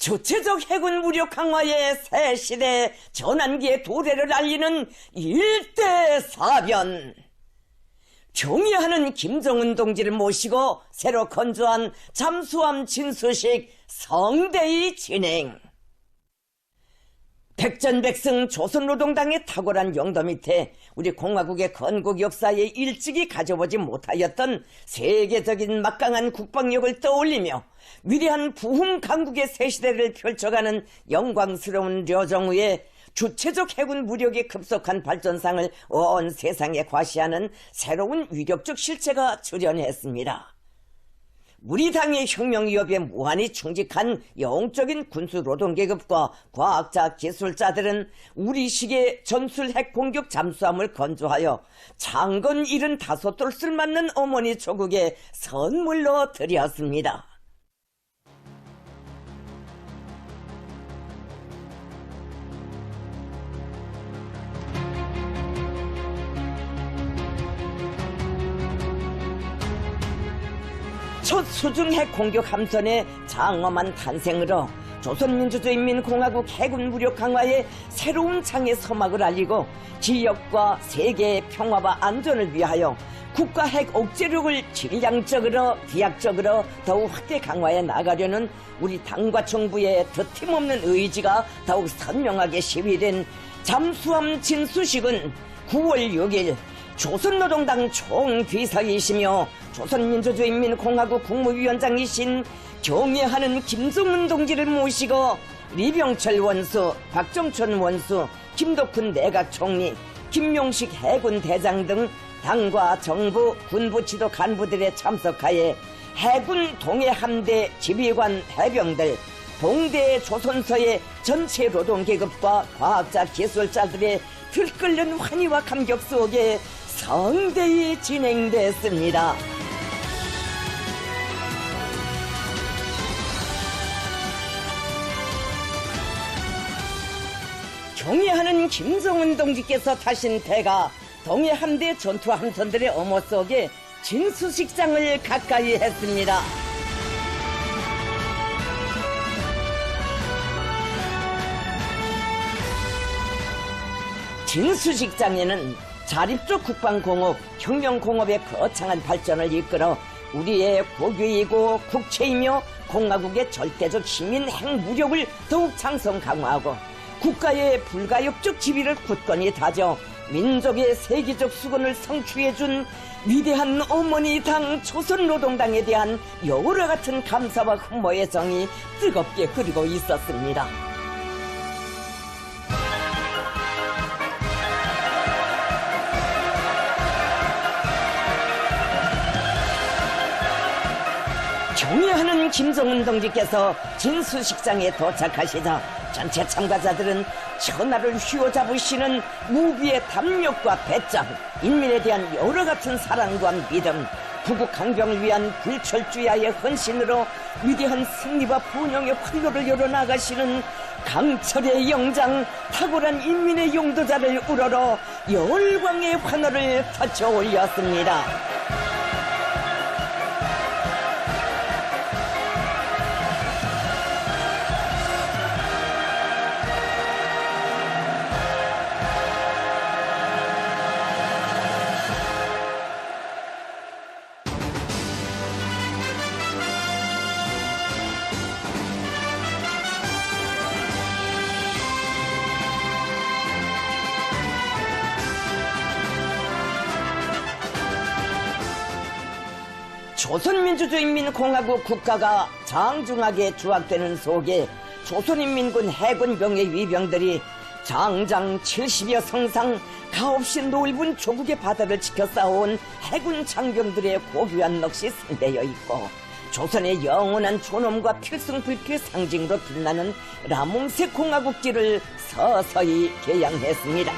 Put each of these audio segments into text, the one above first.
주체적 해군 무력 강화의 새 시대 전환기의 도래를 알리는 일대사변. 경의하는 김정은 동지를 모시고 새로 건조한 잠수함 진수식 성대히 진행. 백전백승 조선노동당의 탁월한 영도 밑에 우리 공화국의 건국 역사에 일찍이 가져보지 못하였던 세계적인 막강한 국방력을 떠올리며 위대한 부흥 강국의 새 시대를 펼쳐가는 영광스러운 려정우의 주체적 해군 무력의 급속한 발전상을 온 세상에 과시하는 새로운 위력적 실체가 출현했습니다. 우리 당의 혁명 위협에 무한히 충직한 영적인 군수 노동계급과 과학자 기술자들은 우리식의 전술 핵 공격 잠수함을 건조하여 창건 75돌 쓸맞는 어머니 조국에 선물로 드렸습니다. 첫 수중핵 공격 함선의 장엄한 탄생으로 조선민주주의인민공화국 해군 무력 강화의 새로운 창의 서막을 알리고 지역과 세계의 평화와 안전을 위하여 국가 핵 억제력을 질량적으로 비약적으로 더욱 확대 강화해 나가려는 우리 당과 정부의 더팀없는 의지가 더욱 선명하게 시위된 잠수함 진수식은 9월 6일 조선노동당 총비서이시며 조선민주주의인민공화국 국무위원장이신 경애하는 김정은 동지를 모시고 리병철 원수, 박정천 원수, 김덕훈 내각총리, 김용식 해군 대장 등 당과 정부, 군부 지도 간부들의 참석하에 해군 동해함대 지휘관 해병들, 동대 조선서의 전체 노동계급과 과학자 기술자들의 들끓는 환희와 감격 속에 성대히 진행됐습니다. 경의하는 김정은 동지께서 타신 배가 동해함대 전투함선들의 어머 속에 진수식장을 가까이 했습니다. 진수식장에는 자립적 국방공업, 혁명공업의 거창한 발전을 이끌어 우리의 국위이고 국채이며 공화국의 절대적 힘인 핵무력을 더욱 장성 강화하고 국가의 불가역적 지위를 굳건히 다져 민족의 세계적 수건을 성취해준 위대한 어머니 당 조선노동당에 대한 여우와 같은 감사와 흠모의 정이 뜨겁게 흐르고 있었습니다. 경의하는 김정은 동지께서 진수식장에 도착하시자 전체 참가자들은 천하를 휘어잡으시는 무비의 담력과 배짱, 인민에 대한 여러 같은 사랑과 믿음, 구국 강병을 위한 불철주야의 헌신으로 위대한 승리와 번영의 활로를 열어나가시는 강철의 영장, 탁월한 인민의 용도자를 우러러 열광의 환호를 터쳐 올렸습니다. 조선민주주의인민공화국 국가가 장중하게 주악되는 속에 조선인민군 해군병의 위병들이 장장 70여 성상 가없이 넓은 조국의 바다를 지켜 싸워온 해군 장병들의 고귀한 넋이 상대여 있고 조선의 영원한 존엄과 필승불피의 상징으로 빛나는 라몽색 공화국기를 서서히 개양했습니다.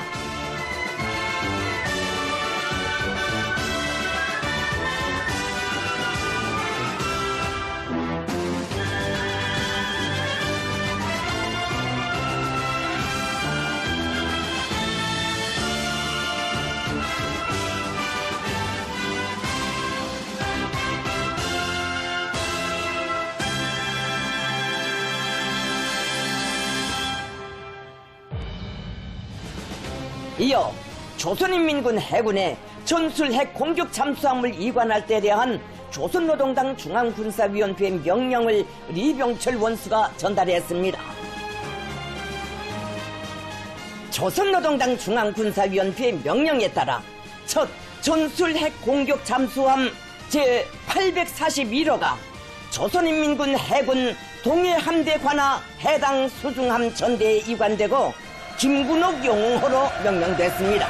이어 조선인민군 해군의 전술핵 공격 잠수함을 이관할 때 대한 조선노동당 중앙군사위원회 명령을 리병철 원수가 전달했습니다. 조선노동당 중앙군사위원회 명령에 따라 첫 전술핵 공격 잠수함 제841호가 조선인민군 해군 동해함대 관하 해당 수중함 전대에 이관되고 김군옥 영호로 명명됐습니다.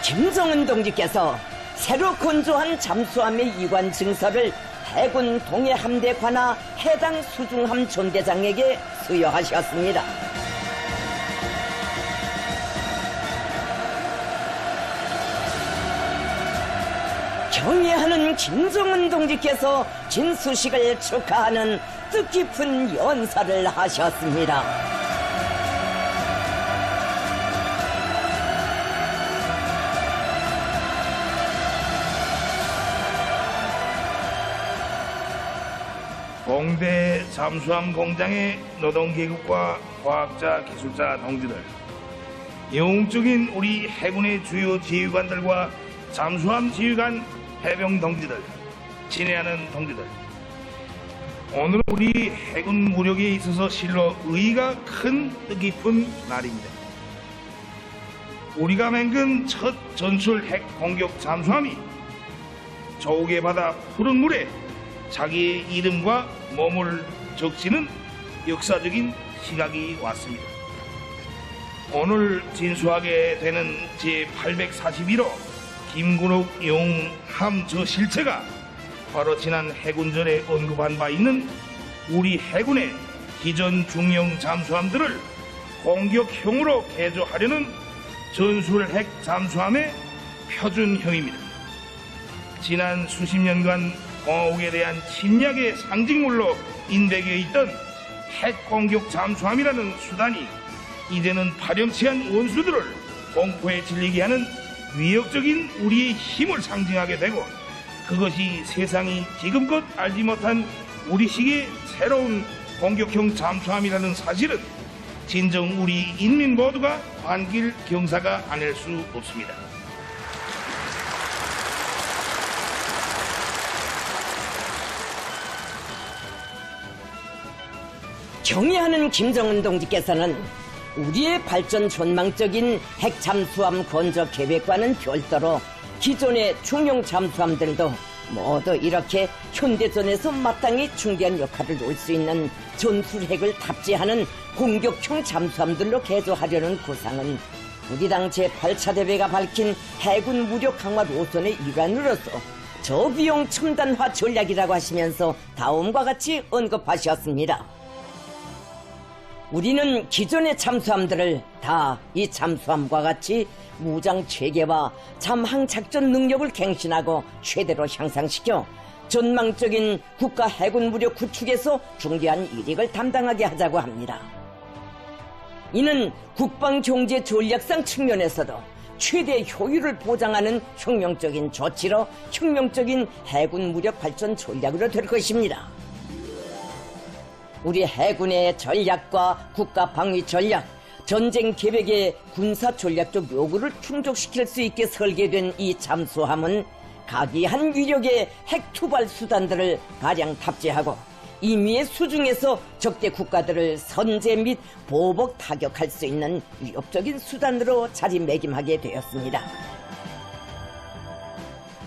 김정은 동지께서 새로 건조한 잠수함의 이관 증서를 해군 동해함대 관하 해당 수중함 존대장에게 수여하셨습니다. 경애하는 김정은 동지께서 진수식을 축하하는 뜻깊은 연사를 하셨습니다. 공대 잠수함 공장의 노동계급과 과학자, 기술자 동지들, 영웅적인 우리 해군의 주요 지휘관들과 잠수함 지휘관 해병 동지들, 친애하는 동지들, 오늘은 우리 해군 무력에 있어서 실로 의의가 큰 뜻깊은 날입니다. 우리가 맹근 첫 전술 핵 공격 잠수함이 조국의 바다 푸른 물에 자기의 이름과 몸을 적시는 역사적인 시각이 왔습니다. 오늘 진수하게 되는 제841호 김군옥 영함 저 실체가 바로 지난 해군전에 언급한 바 있는 우리 해군의 기존 중형 잠수함들을 공격형으로 개조하려는 전술핵 잠수함의 표준형입니다. 지난 수십 년간 공화국에 대한 침략의 상징물로 인백해 있던 핵공격 잠수함이라는 수단이 이제는 파렴치한 원수들을 공포에 질리게 하는 위협적인 우리의 힘을 상징하게 되고, 그것이 세상이 지금껏 알지 못한 우리식의 새로운 공격형 잠수함이라는 사실은 진정 우리 인민 모두가 반길 경사가 아닐 수 없습니다. 경애하는 김정은 동지께서는 우리의 발전 전망적인 핵잠수함 건조 계획과는 별도로 기존의 중형 잠수함들도 모두 이렇게 현대전에서 마땅히 중대한 역할을 놓을 수 있는 전술핵을 탑재하는 공격형 잠수함들로 개조하려는 구상은 우리 당 제8차 대회가 밝힌 해군 무력 강화 노선의 일환으로서 저비용 첨단화 전략이라고 하시면서 다음과 같이 언급하셨습니다. 우리는 기존의 잠수함들을 다 이 잠수함과 같이 무장 체계와 잠항 작전 능력을 갱신하고 최대로 향상시켜 전망적인 국가 해군 무력 구축에서 중대한 이익을 담당하게 하자고 합니다. 이는 국방 경제 전략상 측면에서도 최대 효율을 보장하는 혁명적인 조치로 혁명적인 해군 무력 발전 전략으로 될 것입니다. 우리 해군의 전략과 국가 방위 전략, 전쟁 계획의 군사 전략적 요구를 충족시킬 수 있게 설계된 이 잠수함은 각이한 위력의 핵 투발 수단들을 가량 탑재하고 임의의 수중에서 적대 국가들을 선제 및 보복 타격할 수 있는 위협적인 수단으로 자리매김하게 되었습니다.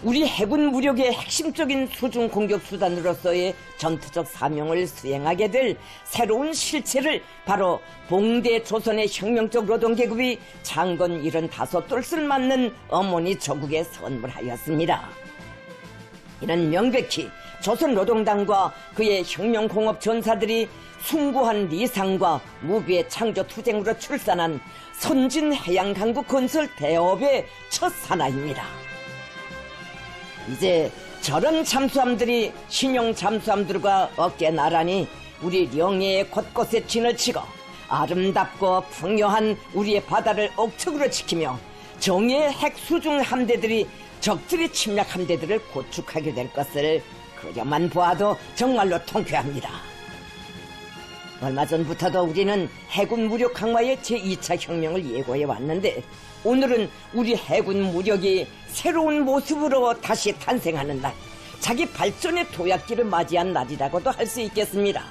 우리 해군 무력의 핵심적인 수중 공격 수단으로서의 전투적 사명을 수행하게 될 새로운 실체를 바로 봉대 조선의 혁명적 노동계급이 창건 75돌을 맞는 어머니 조국에 선물하였습니다. 이는 명백히 조선노동당과 그의 혁명공업 전사들이 숭고한 리상과 무비의 창조 투쟁으로 출산한 선진 해양강국 건설 대업의 첫 산하입니다. 이제 저런 잠수함들이 신형 잠수함들과 어깨 나란히 우리 영해의 곳곳에 진을 치고 아름답고 풍요한 우리의 바다를 억측으로 지키며 정의의 핵수중 함대들이 적들이 침략 함대들을 고축하게 될 것을 그려만 보아도 정말로 통쾌합니다. 얼마 전부터도 우리는 해군 무력 강화의 제2차 혁명을 예고해 왔는데 오늘은 우리 해군 무력이 새로운 모습으로 다시 탄생하는 날, 자기 발전의 도약기를 맞이한 날이라고도 할 수 있겠습니다.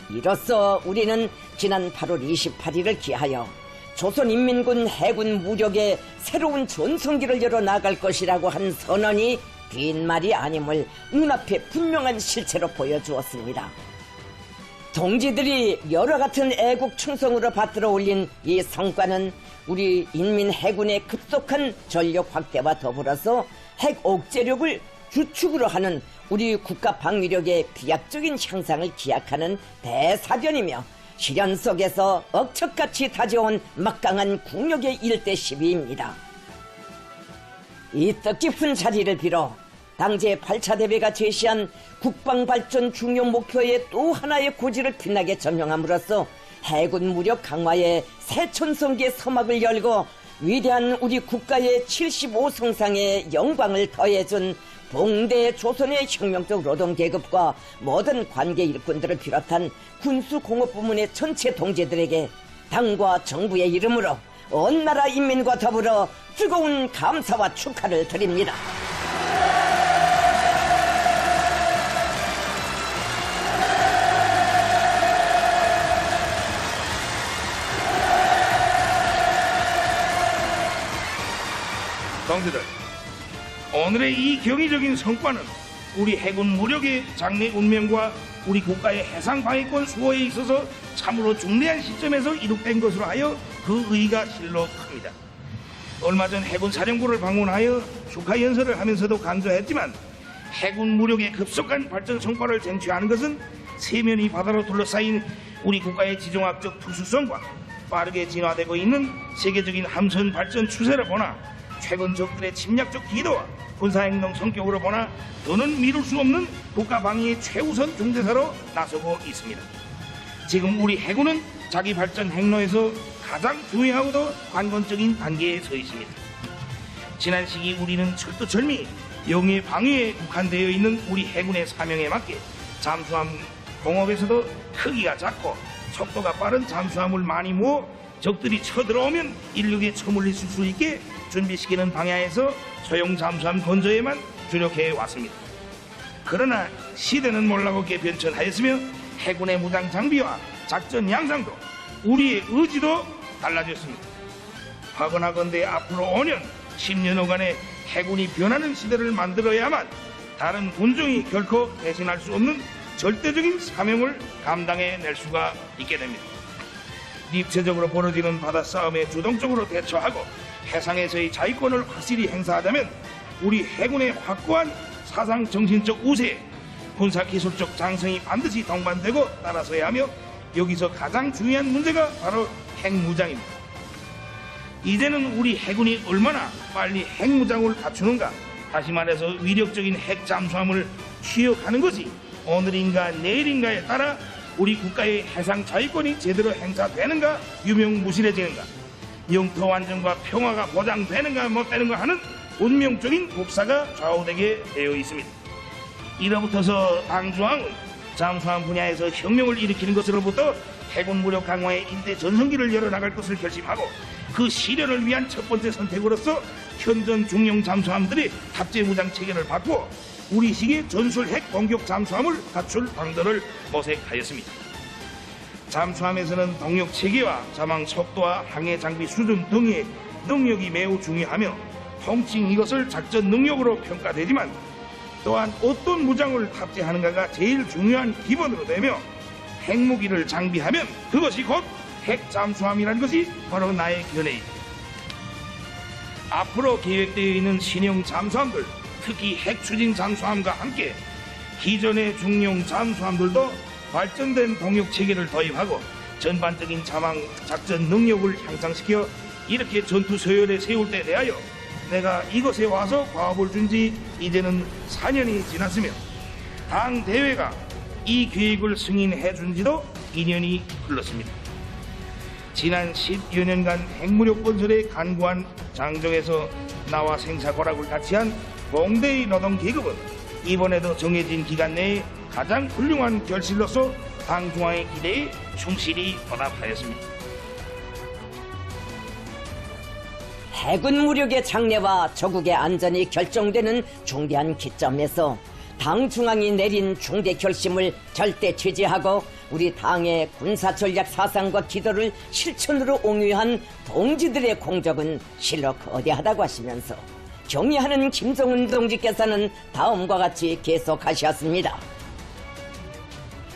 이로써 우리는 지난 8월 28일을 기하여 조선인민군 해군 무력의 새로운 전성기를 열어 나갈 것이라고 한 선언이 빈말이 아님을 눈앞에 분명한 실체로 보여주었습니다. 동지들이 여러 같은 애국 충성으로 받들어 올린 이 성과는 우리 인민 해군의 급속한 전력 확대와 더불어서 핵 억제력을 주축으로 하는 우리 국가 방위력의 비약적인 향상을 기약하는 대사변이며 실현 속에서 억척같이 다져온 막강한 국력의 일대 시비입니다. 이 뜻깊은 자리를 빌어 당제 8차 대회가 제시한 국방발전 중요 목표의 또 하나의 고지를 빛나게 점령함으로써 해군 무력 강화의 새 전성기의 서막을 열고 위대한 우리 국가의 75성상의 영광을 더해준 봉대 조선의 혁명적 노동계급과 모든 관계 일꾼들을 비롯한 군수공업부문의 전체 동지들에게 당과 정부의 이름으로 온 나라 인민과 더불어 뜨거운 감사와 축하를 드립니다. 동지들, 오늘의 이 경이적인 성과는 우리 해군 무력의 장래 운명과 우리 국가의 해상 방위권 수호에 있어서 참으로 중대한 시점에서 이룩된 것으로 하여 그 의의가 실로 큽니다. 얼마 전 해군 사령부를 방문하여 축하 연설을 하면서도 강조했지만 해군 무력의 급속한 발전 성과를 쟁취하는 것은 세면이 바다로 둘러싸인 우리 국가의 지정학적 특수성과 빠르게 진화되고 있는 세계적인 함선 발전 추세를 보나 최근 적들의 침략적 기도와 군사행동 성격으로 보나 더는 미룰 수 없는 국가 방위의 최우선 중대사로 나서고 있습니다. 지금 우리 해군은 자기 발전 행로에서 가장 중요하고도 관건적인 단계에 서 있습니다. 지난 시기 우리는 철두철미 영해 방위에 국한되어 있는 우리 해군의 사명에 맞게 잠수함 공업에서도 크기가 작고 속도가 빠른 잠수함을 많이 모아 적들이 쳐들어오면 인력에 처물릴 수 있게 준비시키는 방향에서 소형 잠수함 건조에만 주력해 왔습니다. 그러나 시대는 몰라보게 변천하였으며 해군의 무장 장비와 작전 양상도 우리의 의지도 달라졌습니다. 하건하건대 앞으로 5년, 10년여간의 해군이 변하는 시대를 만들어야만 다른 군종이 결코 대신할 수 없는 절대적인 사명을 감당해낼 수가 있게 됩니다. 입체적으로 벌어지는 바다 싸움에 주동적으로 대처하고 해상에서의 자위권을 확실히 행사하자면 우리 해군의 확고한 사상 정신적 우세, 군사기술적 장성이 반드시 동반되고 따라서야 하며 여기서 가장 중요한 문제가 바로 핵무장입니다. 이제는 우리 해군이 얼마나 빨리 핵무장을 갖추는가, 다시 말해서 위력적인 핵잠수함을 취역하는 것이 오늘인가 내일인가에 따라 우리 국가의 해상 자위권이 제대로 행사되는가 유명무실해지는가, 영토 안정과 평화가 보장되는가 못 되는가 하는 운명적인 국사가 좌우되게 되어 있습니다. 이로부터서 당중앙은 잠수함 분야에서 혁명을 일으키는 것으로부터 해군 무력 강화의 일대 전성기를 열어나갈 것을 결심하고 그 실현을 위한 첫 번째 선택으로서 현전 중형 잠수함들의 탑재 무장 체계를 바꾸어 우리식의 전술 핵 공격 잠수함을 갖출 방도를 모색하였습니다. 잠수함에서는 동력 체계와 자망 속도와 항해 장비 수준 등의 능력이 매우 중요하며 통칭 이것을 작전 능력으로 평가되지만 또한 어떤 무장을 탑재하는가가 제일 중요한 기본으로 되며 핵무기를 장비하면 그것이 곧 핵잠수함이라는 것이 바로 나의 견해입니다. 앞으로 계획되어 있는 신형 잠수함들, 특히 핵추진 잠수함과 함께 기존의 중형 잠수함들도 발전된 동력 체계를 도입하고 전반적인 자망 작전 능력을 향상시켜 이렇게 전투 서열에 세울 때 대하여 내가 이곳에 와서 과업을 준 지 이제는 4년이 지났으며 당 대회가 이 계획을 승인해 준 지도 2년이 흘렀습니다. 지난 10여 년간 핵무력 건설에 간구한 장정에서 나와 생사 고락을 같이 한 봉대의 노동 계급은 이번에도 정해진 기간 내에 가장 훌륭한 결실로서 당 중앙의 기대에 충실히 보답하였습니다. 해군 무력의 장래와 조국의 안전이 결정되는 중대한 기점에서 당 중앙이 내린 중대 결심을 절대 취지하고 우리 당의 군사전략 사상과 기도를 실천으로 옹유한 동지들의 공적은 실로 거대하다고 하시면서 경의하는 김정은 동지께서는 다음과 같이 계속하셨습니다.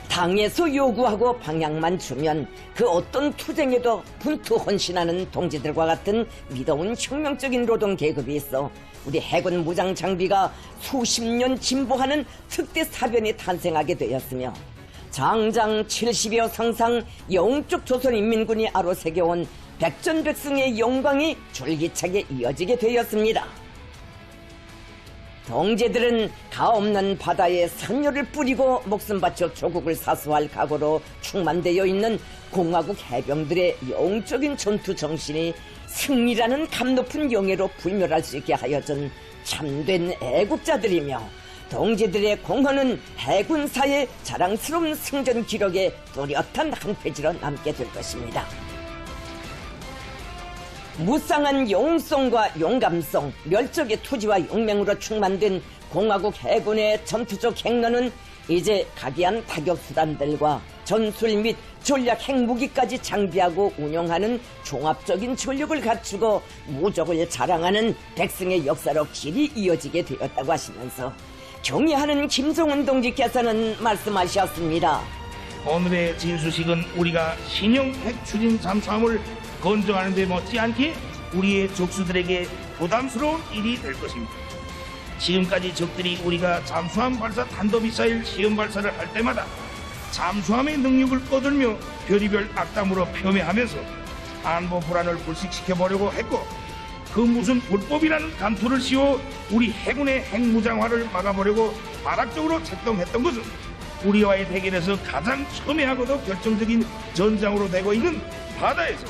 당에서 요구하고 방향만 주면 그 어떤 투쟁에도 분투 헌신하는 동지들과 같은 믿어온 혁명적인 노동 계급이 있어 우리 해군 무장 장비가 수십 년 진보하는 특대 사변이 탄생하게 되었으며 장장 70여 상상 영적 조선인민군이 아로새겨온 백전백승의 영광이 줄기차게 이어지게 되었습니다. 동지들은 가없는 바다에 산열을 뿌리고 목숨 바쳐 조국을 사수할 각오로 충만되어 있는 공화국 해병들의 영적인 전투 정신이 승리라는 감높은 영예로 불멸할 수 있게 하여준 참된 애국자들이며 동지들의 공헌은 해군사의 자랑스러운 승전 기록의 뚜렷한 한 페이지로 남게 될 것입니다. 무쌍한 영웅성과 용감성, 멸족의 투지와 용맹으로 충만된 공화국 해군의 전투적 행로는 이제 각이한 타격수단들과 전술 및 전략 핵무기까지 장비하고 운용하는 종합적인 전력을 갖추고 무적을 자랑하는 백승의 역사로 길이 이어지게 되었다고 하시면서 경의하는 김정은 동지께서는 말씀하셨습니다. 오늘의 진수식은 우리가 신형 핵 추진 잠수함을 건조하는 데 못지않게 우리의 적수들에게 부담스러운 일이 될 것입니다. 지금까지 적들이 우리가 잠수함 발사 탄도미사일 시험 발사를 할 때마다 잠수함의 능력을 꺼들며 별의별 악담으로 폄훼하면서 안보 불안을 불식시켜보려고 했고 그 무슨 불법이라는 감투를 씌워 우리 해군의 핵무장화를 막아보려고 발악적으로 책동했던 것은 우리와의 대결에서 가장 첨예하고도 결정적인 전장으로 되고 있는 바다에서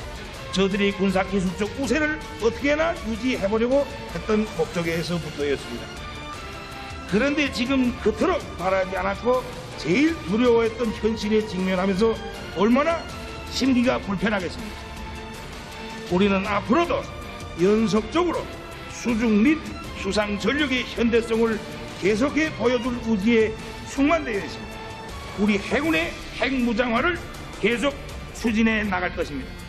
저들의 군사기술적 우세를 어떻게나 유지해보려고 했던 목적에서부터였습니다. 그런데 지금 그토록 바라지 않았고 제일 두려워했던 현실에 직면하면서 얼마나 심기가 불편하겠습니까? 우리는 앞으로도 연속적으로 수중 및 수상 전력의 현대성을 계속해 보여줄 의지에 충만되어 있습니다. 우리 해군의 핵무장화를 계속 추진해 나갈 것입니다.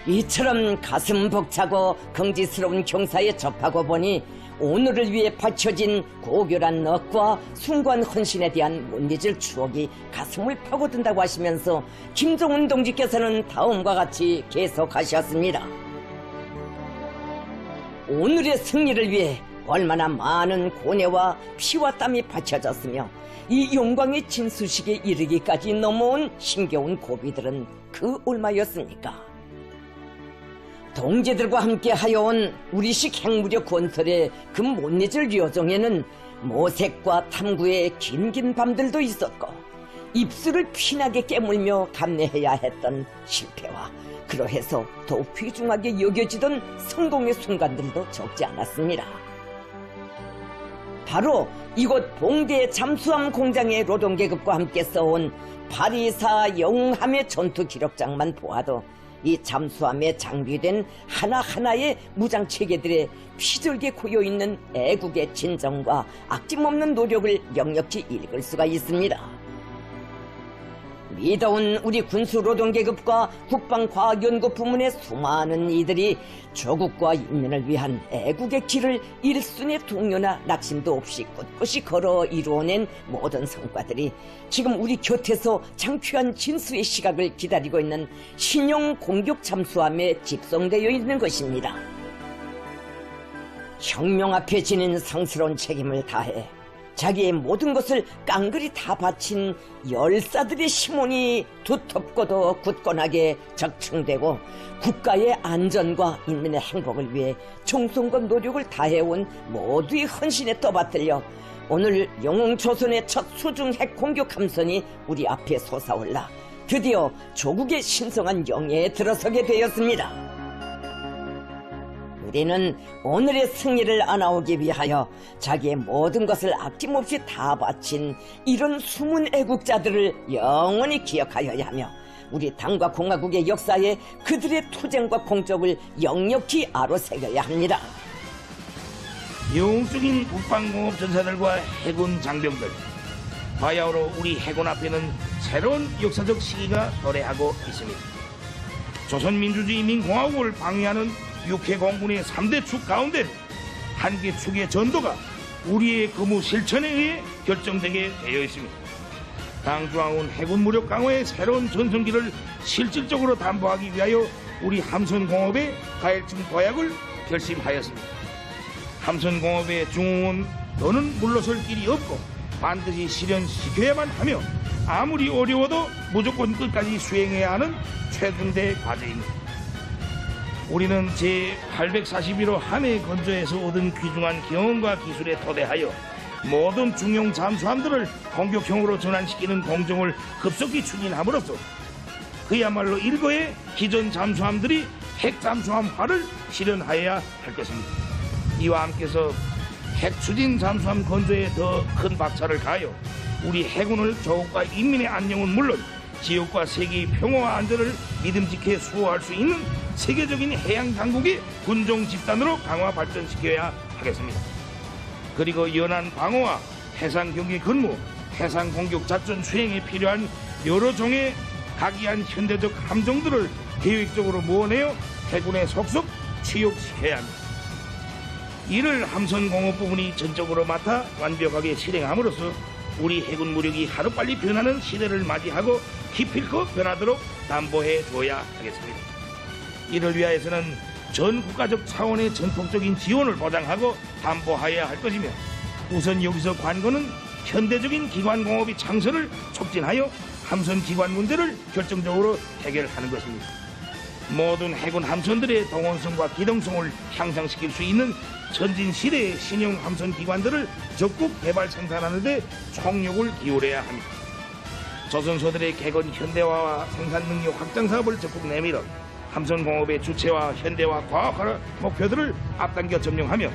이처럼 가슴 벅차고 긍지스러운 경사에 접하고 보니 오늘을 위해 바쳐진 고결한 넋과 숭고한 헌신에 대한 못 잊을 추억이 가슴을 파고든다고 하시면서 김정은 동지께서는 다음과 같이 계속하셨습니다. 오늘의 승리를 위해 얼마나 많은 고뇌와 피와 땀이 바쳐졌으며 이 영광의 진수식에 이르기까지 넘어온 힘겨운 고비들은 그 얼마였습니까? 동지들과 함께 하여온 우리식 핵무력 건설의 그 못 잊을 여정에는 모색과 탐구의 긴긴 밤들도 있었고 입술을 피나게 깨물며 감내해야 했던 실패와 그러해서 더욱 귀중하게 여겨지던 성공의 순간들도 적지 않았습니다. 바로 이곳 봉대 잠수함 공장의 노동계급과 함께 써온 파리사 영웅함의 전투 기록장만 보아도 이 잠수함에 장비된 하나하나의 무장체계들의 피절게 고여있는 애국의 진정과 아낌없는 노력을 역력히 읽을 수가 있습니다. 믿어온 우리 군수노동계급과 국방과학연구 부문의 수많은 이들이 조국과 인민을 위한 애국의 길을 일순의 동요나 낙심도 없이 꿋꿋이 걸어 이루어낸 모든 성과들이 지금 우리 곁에서 장쾌한 진수의 시각을 기다리고 있는 신형 공격 잠수함에 집성되어 있는 것입니다. 혁명 앞에 지닌 성스러운 책임을 다해 자기의 모든 것을 깡그리 다 바친 열사들의 시몬이 두텁고도 굳건하게 적층되고 국가의 안전과 인민의 행복을 위해 정성과 노력을 다해온 모두의 헌신에 떠받들려 오늘 영웅조선의 첫 수중 핵 공격 함선이 우리 앞에 솟아올라 드디어 조국의 신성한 영예에 들어서게 되었습니다. 우리는 오늘의 승리를 안아오기 위하여 자기의 모든 것을 아낌없이 다 바친 이런 숨은 애국자들을 영원히 기억하여야 하며 우리 당과 공화국의 역사에 그들의 투쟁과 공적을 역력히 아로새겨야 합니다. 영웅적인 국방공업 전사들과 해군 장병들, 바야흐로 우리 해군 앞에는 새로운 역사적 시기가 도래하고 있습니다. 조선민주주의인민공화국을 방위하는 육해공군의 3대 축 가운데 한 개 축의 전도가 우리의 근무 실천에 의해 결정되게 되어 있습니다. 당 중앙은 해군 무력 강화의 새로운 전성기를 실질적으로 담보하기 위하여 우리 함선공업의 가일층 도약을 결심하였습니다. 함선공업의 중흥은 더는 물러설 길이 없고 반드시 실현시켜야만 하며 아무리 어려워도 무조건 끝까지 수행해야 하는 최근대 과제입니다. 우리는 제841호 함해 건조에서 얻은 귀중한 경험과 기술에 토대하여 모든 중용 잠수함들을 공격형으로 전환시키는 공정을 급속히 추진함으로써 그야말로 일거의 기존 잠수함들이 핵 잠수함화를 실현하여야 할 것입니다. 이와 함께서 핵 추진 잠수함 건조에 더 큰 박차를 가하여 우리 해군을 조국과 인민의 안녕은 물론 지역과 세계의 평화와 안전을 믿음직해 수호할 수 있는 세계적인 해양 당국의 군종 집단으로 강화 발전시켜야 하겠습니다. 그리고 연안 방어와 해상 경계 근무, 해상 공격 작전 수행에 필요한 여러 종의 각이한 현대적 함정들을 계획적으로 모아내어 해군에 속속 취역시켜야 합니다. 이를 함선공업 부분이 전적으로 맡아 완벽하게 실행함으로써 우리 해군 무력이 하루빨리 변하는 시대를 맞이하고 기필코 변하도록 담보해 줘야 하겠습니다. 이를 위하여서는 전 국가적 차원의 전폭적인 지원을 보장하고 담보하여야 할 것이며 우선 여기서 관건은 현대적인 기관공업의 창설을 촉진하여 함선 기관 문제를 결정적으로 해결하는 것입니다. 모든 해군 함선들의 동원성과 기동성을 향상시킬 수 있는 전진시대의 신형 함선 기관들을 적극 개발 생산하는 데 총력을 기울여야 합니다. 조선소들의 개건 현대화와 생산 능력 확장 사업을 적극 내밀어 함선공업의 주체와 현대화 과학화 목표들을 앞당겨 점령하며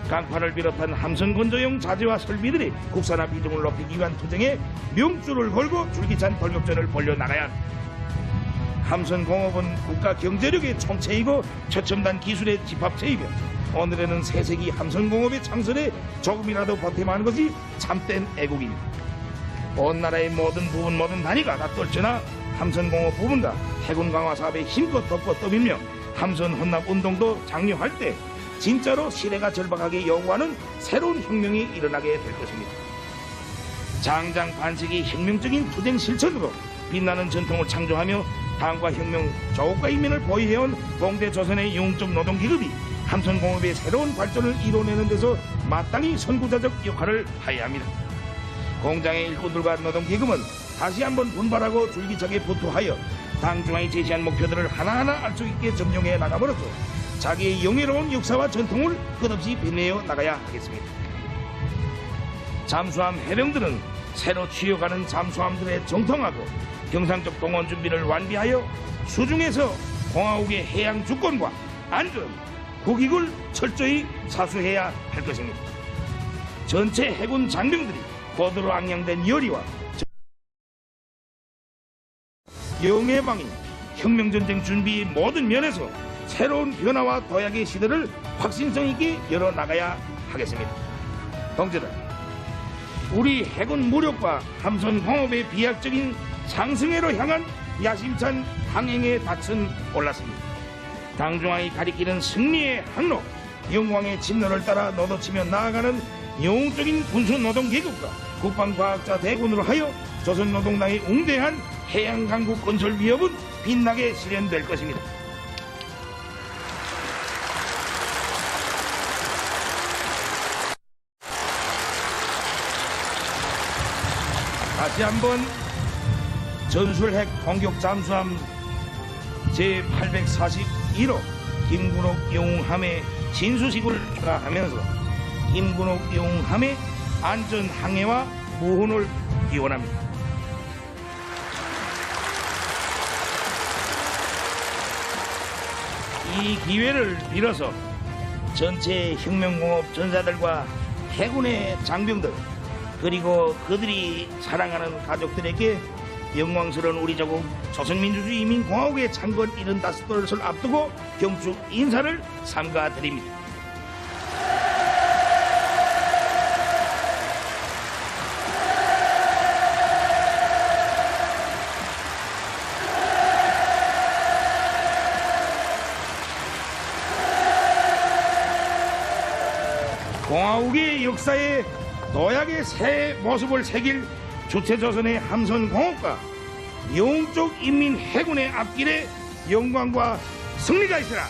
강판을 비롯한 함선 건조용 자재와 설비들의 국산화 비중을 높이기 위한 투쟁에 명줄을 걸고 줄기찬 돌격전을 벌여나가야 합니다. 함선공업은 국가 경제력의 총체이고 최첨단 기술의 집합체이며 오늘에는 새세기 함선공업의 창설에 조금이라도 보탬하는 것이 참된 애국입니다. 온 나라의 모든 부분 모든 단위가 다 떨쳐나 함선공업 부분과 해군 강화 사업에 힘껏 덮고 떠밀며 함선 혼납 운동도 장려할 때 진짜로 시대가 절박하게 요구하는 새로운 혁명이 일어나게 될 것입니다. 장장 반세기 혁명적인 투쟁 실천으로 빛나는 전통을 창조하며 당과 혁명, 조국과 인민을 보위해온 공대 조선의 영웅적 노동기급이 함선공업의 새로운 발전을 이뤄내는 데서 마땅히 선구자적 역할을 하여야 합니다. 공장의 일꾼들과 노동기금은 다시 한번 분발하고 줄기차게 부투하여 당 중앙이 제시한 목표들을 하나하나 알 수 있게 점령해 나감으로써 자기의 영예로운 역사와 전통을 끝없이 빛내어 나가야 하겠습니다. 잠수함 해병들은 새로 취역하는 잠수함들에 정통하고 경상적 동원 준비를 완비하여 수중에서 공화국의 해양 주권과 안전, 국익을 철저히 사수해야 할 것입니다. 전체 해군 장병들이 고도로 앙양된 열의와 영해방위, 혁명전쟁 준비의 모든 면에서 새로운 변화와 도약의 시대를 확신성 있게 열어나가야 하겠습니다. 동지들, 우리 해군 무력과 함선공업의 비약적인 상승회로 향한 야심찬 항행의 닻은 올랐습니다. 당중앙이 가리키는 승리의 항로, 영광의 진로를 따라 너도치며 나아가는 영웅적인 군수노동계급과 국방과학자 대군으로 하여 조선노동당의 웅대한 해양강국 건설 위협은 빛나게 실현될 것입니다. 다시 한번 전술핵 공격 잠수함 제841호 김군옥 영웅함의 진수식을 축하하면서 김군옥 영웅함의 안전 항해와 보훈을 기원합니다. 이 기회를 빌어서 전체 혁명공업 전사들과 해군의 장병들 그리고 그들이 사랑하는 가족들에게 영광스러운 우리 조국 조선민주주의인민공화국의 창건 75돌을 앞두고 경축 인사를 삼가드립니다. 공화국의 역사에 도약의 새 모습을 새길 주체조선의 함선공업과 영적 인민 해군의 앞길에 영광과 승리가 있으라.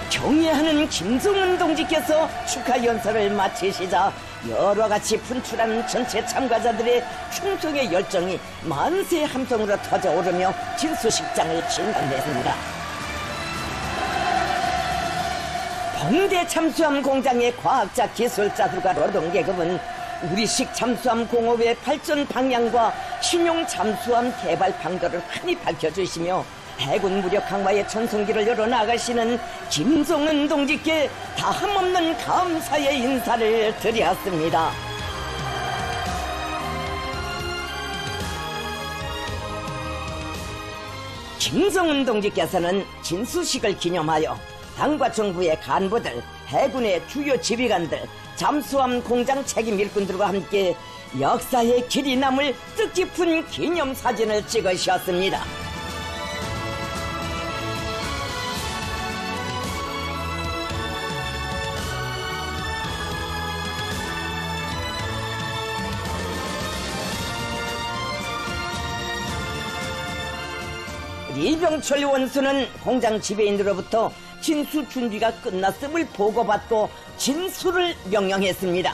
경애하는 김정은 동지께서 축하 연설을 마치시자 여러가지 분출한 전체 참가자들의 충성의 열정이 만세 함성으로 터져오르며 진수식장을 진단했습니다. 봉대 잠수함 공장의 과학자, 기술자들과 노동계급은 우리식 잠수함 공업의 발전 방향과 신용 잠수함 개발 방도를 흔히 밝혀주시며 해군 무력 강화의 전성기를 열어나가시는 김정은 동지께 다함없는 감사의 인사를 드렸습니다. 김정은 동지께서는 진수식을 기념하여 당과 정부의 간부들, 해군의 주요 지휘관들, 잠수함 공장 책임 일꾼들과 함께 역사의 길이 남을 뜻깊은 기념사진을 찍으셨습니다. 이병철 원수는 공장 지배인으로부터 진수 준비가 끝났음을 보고받고 진수를 명령했습니다.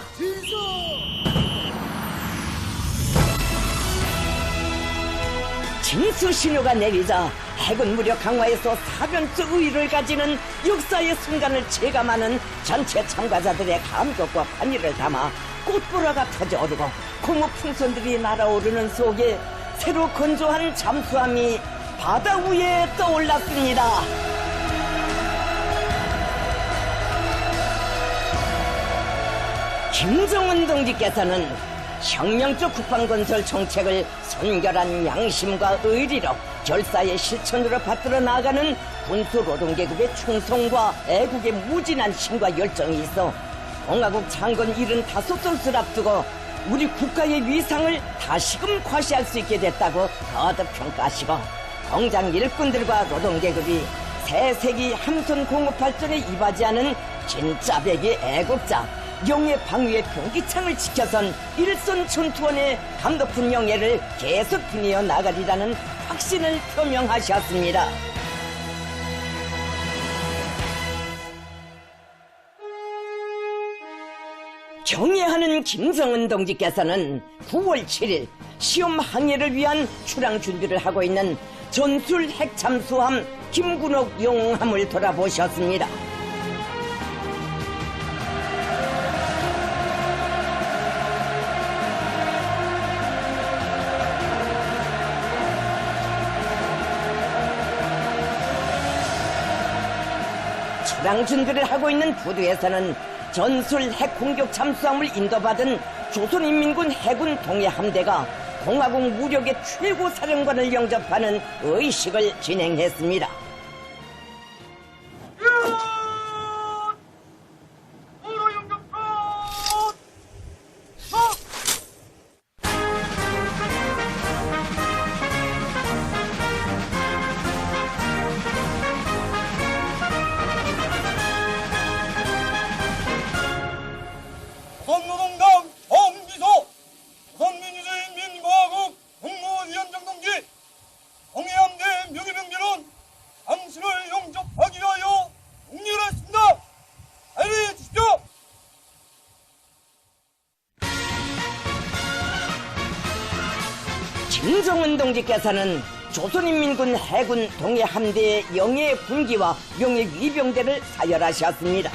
진수 신호가 내리자 해군 무력 강화에서 사변적 의의를 가지는 역사의 순간을 체감하는 전체 참가자들의 감격과 환희를 담아 꽃보라가 터져오르고 고무 풍선들이 날아오르는 속에 새로 건조한 잠수함이 바다 위에 떠올랐습니다. 김정은 동지께서는 혁명적 국방건설 정책을 선결한 양심과 의리로 결사의 실천으로 받들어 나가는 군수노동계급의 충성과 애국의 무진한 힘과 열정이 있어 공화국 창건 75돌을 앞두고 우리 국가의 위상을 다시금 과시할 수 있게 됐다고 거듭 평가하시고 공장 일꾼들과 노동계급이 새세기 함선 공업 발전에 이바지하는 진짜배기 애국자, 영예 방위의 병기창을 지켜선 일선 전투원의 감독픈 영예를 계속 빛내어 나가리라는 확신을 표명하셨습니다. 경애하는 김정은 동지께서는 9월 7일 시험 항해를 위한 출항 준비를 하고 있는 전술 핵잠수함 김군옥 영함을 돌아보셨습니다. 출항 준비를 하고 있는 부두에서는 전술 핵공격 잠수함을 인도받은 조선인민군 해군 동해함대가 공화국 무력의 최고 사령관을 영접하는 의식을 진행했습니다. 조선노동당 정비서 조선민주주의인민공화국 국무위원장 동지 동해함대 명예병대는 당신을 영접하기 위하여 독려했습니다. 자리해 주십시오. 김정은 동지께서는 조선인민군 해군 동해함대의 영예 군기와 영예 위병대를 사열하셨습니다.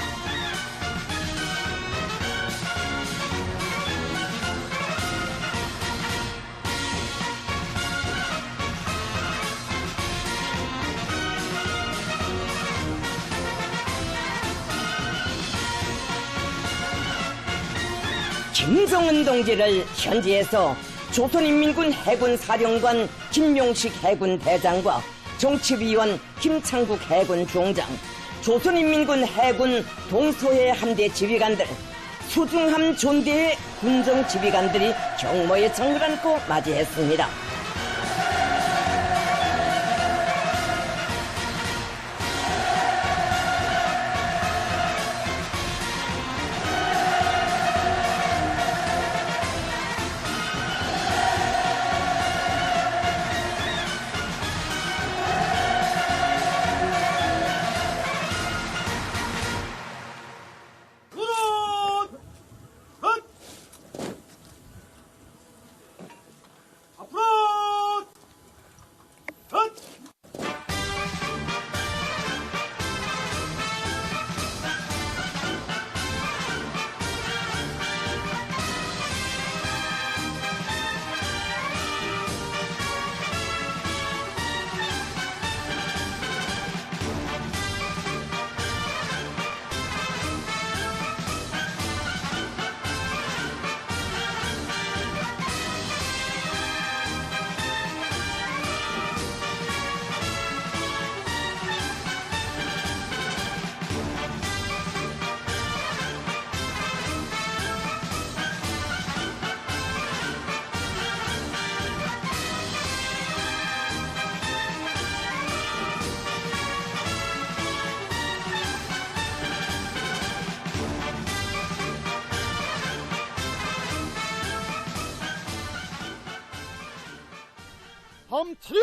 김정은 동지를 현지에서 조선인민군 해군 사령관 김용식 해군 대장과 정치위원 김창국 해군 중장, 조선인민군 해군 동서해 함대 지휘관들, 수중함 존대의 군정 지휘관들이 경모의 정을 안고 맞이했습니다. 함치렷!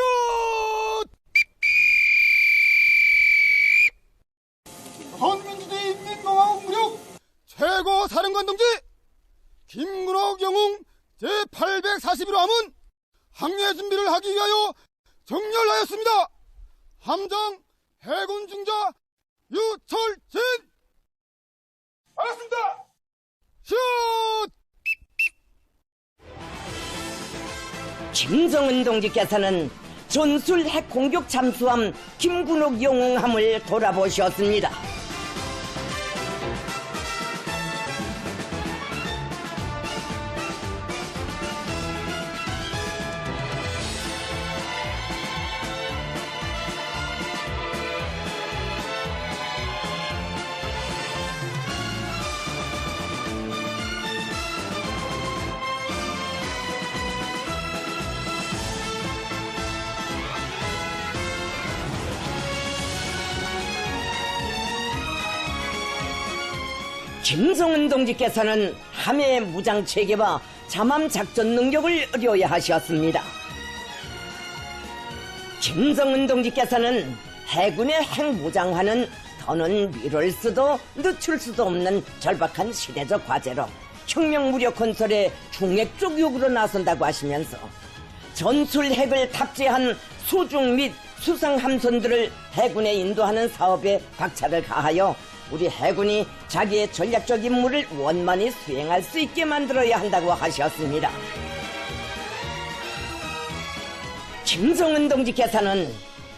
조선민주주의 인민공화국 무력 최고 사령관 동지 김근옥 영웅 제841호 함은 항해 준비를 하기 위하여 정렬하였습니다. 함장 해군 중자 유철진! 반갑습니다. 슛! 김정은 동지께서는 전술 핵 공격 잠수함 김군옥 영웅함을 돌아보셨습니다. 김정은 동지께서는 함의 무장 체계와 잠함 작전 능력을 의뢰하셨습니다. 김정은 동지께서는 해군의 핵무장화는 더는 미룰 수도 늦출 수도 없는 절박한 시대적 과제로 혁명무력 건설에 중핵적 요구로 나선다고 하시면서 전술 핵을 탑재한 수중 및 수상 함선들을 해군에 인도하는 사업에 박차를 가하여 우리 해군이 자기의 전략적 임무를 원만히 수행할 수 있게 만들어야 한다고 하셨습니다. 김정은 동지께서는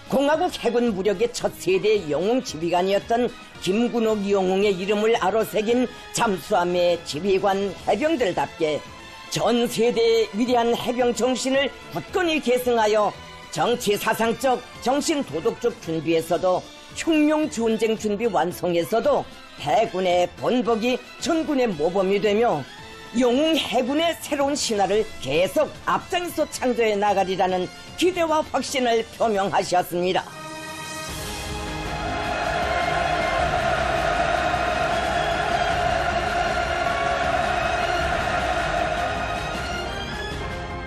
공화국 해군 무력의 첫 세대 영웅 지휘관이었던 김군옥 영웅의 이름을 아로새긴 잠수함의 지휘관 해병들답게 전 세대의 위대한 해병 정신을 굳건히 계승하여 정치 사상적, 정신 도덕적 준비에서도 혁명 전쟁 준비 완성에서도 해군의 본복이 전군의 모범이 되며 영웅 해군의 새로운 신화를 계속 앞장서 창조해 나가리라는 기대와 확신을 표명하셨습니다.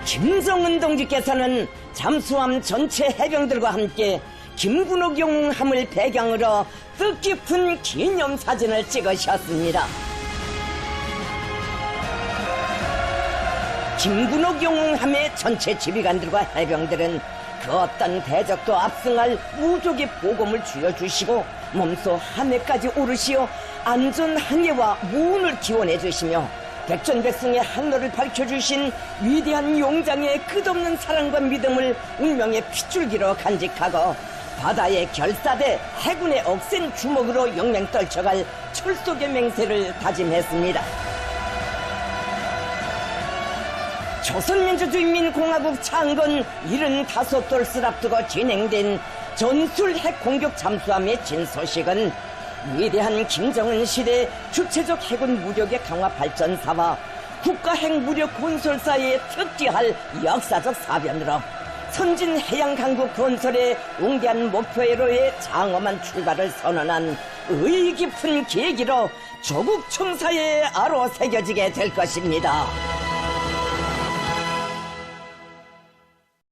김정은 동지께서는 잠수함 전체 해병들과 함께 김군옥 영웅함을 배경으로 뜻깊은 기념사진을 찍으셨습니다. 김군옥 영웅함의 전체 지휘관들과 해병들은 그 어떤 대적도 압승할 우족의 보검을 쥐어주시고 몸소 함해까지 오르시어 안전항해와 무운을 기원해 주시며 백전백승의 항로를 밝혀주신 위대한 용장의 끝없는 사랑과 믿음을 운명의 핏줄기로 간직하고 바다의 결사대 해군의 억센 주먹으로 영맹 떨쳐갈 철속의 맹세를 다짐했습니다. 조선민주주의인민공화국 창건 75돌을 앞두고 진행된 전술 핵공격 잠수함의 진소식은 위대한 김정은 시대 주체적 해군 무력의 강화 발전사와 국가 핵무력 건설사에 특지할 역사적 사변으로 선진 해양 강국 건설의 웅대한 목표로의 장엄한 출발을 선언한 의의 깊은 계기로 조국 청사에 아로 새겨지게 될 것입니다.